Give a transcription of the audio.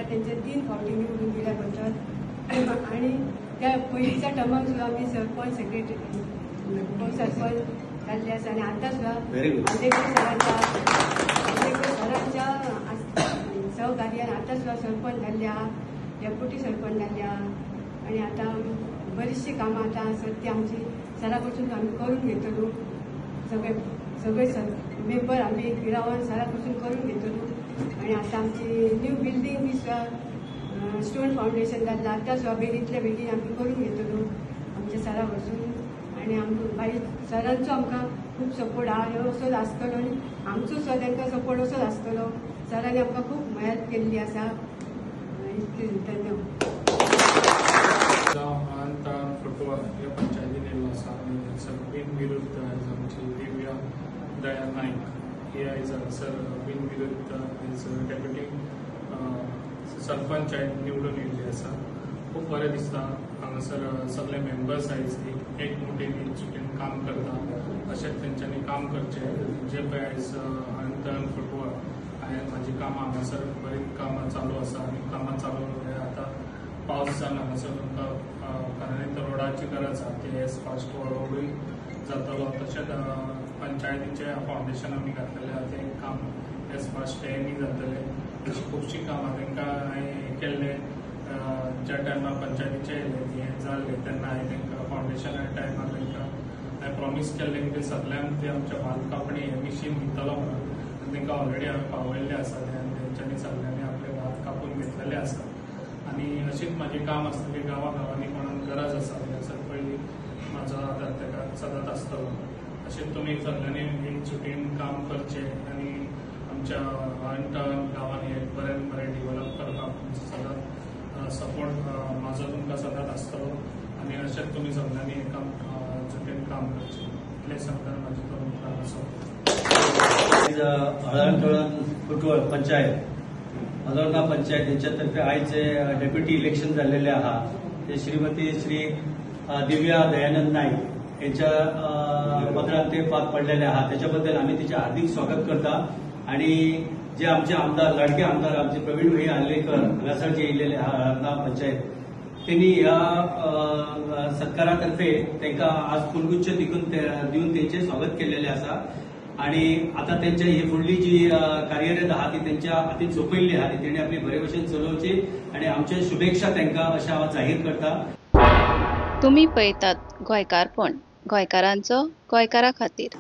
त्यांचे 3 फावटी निवडून दिल्या बद्दल आणि त्या पयलींच्या टर्माक सुद्धा आम्ही सरपंच सेक्रेटरी सरपंच जाल्ले आसा आणि आता सुद्धा सरांच्या सहकार्यान आता सुद्धा सरपंच जाल्ल्या डेप्युटी सरपंच जाल्ल्या आणि आता बरीचशी कामां आता सध्या आमची सरा कडसून आम्ही करून घेतलो सगळे मेंबर आम्ही गिरावन सरा कडसून करून घेतलो आणि आता आमची न्यू बिल्डींग बी सुद्धा स्टोन फाउंडेशन जाल्ला आता सुद्धा बेगीतल्या बेगीन आम्ही करून घेतलो आमच्या सरा कडसून आणि मागीर सरांचो आमकां खूब सपोर्ट हा असोच आसतलो आनी आमचो सुद्धा तांकां सपोर्ट असोच आसतलो सरांनी आमकां खूब हेल्प केल्ली आसा धन्यवाद. फुटबॉल ह्या पंचायतीन येयल्लो आसा आनी थंयसर बिनविरुद्ध आयज आमची दिव्या दया नायक ही आयज हांगासर बिनविरुद्ध आयज डेप्युटी सरपंच निवडून येयल्ली आसा. खूब बरें दिसता हांगासर सगळे मेंबर्स आयज एकमुठीन एकजुटीन काम करता अशेंच तेंच्यांनी काम करचें जे पळय आयज अंतन फुटबॉल हांवें म्हाजी कामां हांगासर बरी कामां चालू आसा आनी कामां चालू आतां पावस जावन हांगासर तुमकां कारण रोडाची गरज आसा ते फास्ट रोडूय जातलो तशेंच पंचायतीचे फाउंडेशन आमी घातलेलें आसा तें काम एज फास्ट तेंय जातलें अशी खुबशीं कामां तांकां हांवें केल्लें ज्या टायमार पंचायतीचे हें जाल्ले तेन्ना हांवें तांकां फाउंडेशना टायमार तांकां हांवें प्रॉमीस केल्लें की सगळ्यांक ते आमच्या भात कापणी हें मिशीन दितलो म्हणून आनी तांकां ऑलरेडी हांवें पावयल्लें आसा आनी तेंच्यांनी सगळ्यांनी आपले भात कापून घेतलेले आसा आनी अशीच म्हाजें काम आसता की गांवांनी कोणाक गरज आसा हांगासर पयलीं म्हाजो आदार ताका सदांच आसतलो अशेंच तुमी सगळ्यांनी एकजुटीन काम करचें आनी आमच्या अंटन गांवांनी एक बरें डेव्हलप करपाक सदांच सपोर्ट म्हाजो तुमकां सदांच आसतलो आनी अशेंच तुमी सगळ्यांनी जुटीन काम करचें इतलें सांगताना म्हाजी तुमकां सपोर्ट. हळदण फुटबॉल पंचायत हळदणा पंचायत हेच्या तर्फे आयज डेप्युटी इलेक्शन जाल्लेले आहा ते श्रीमती श्री दिव्या दयानंद नाईक यांच्या पदरात ते पार पडलेले आहात त्याच्या बद्दल आम्ही तिचे हार्दिक स्वागत करता आणि जे आमचे आमदार लाडके आमदार आमचे प्रवीण भाई आर्लेकर हांगासर जे येयलेले आहा हळदणा पंचायत त्यांनी ह्या सत्कारातर्फे तांकां आज फुलगुच्छ दिवन तेंचे स्वागत केलेले आसा आणि आता त्यांच्या ही फुडली जी कार्यरत आहा ती त्यांच्या हातीन सोपयल्ली आहा ती तेणी आपली बरे भशेन चलोवची आणि आमच्या शुभेच्छा तांकां अशें हांव जाहीर करता. तुम्ही पळयतात गोंयकारपण गोंयकारांचो गोंयकारा खातीर.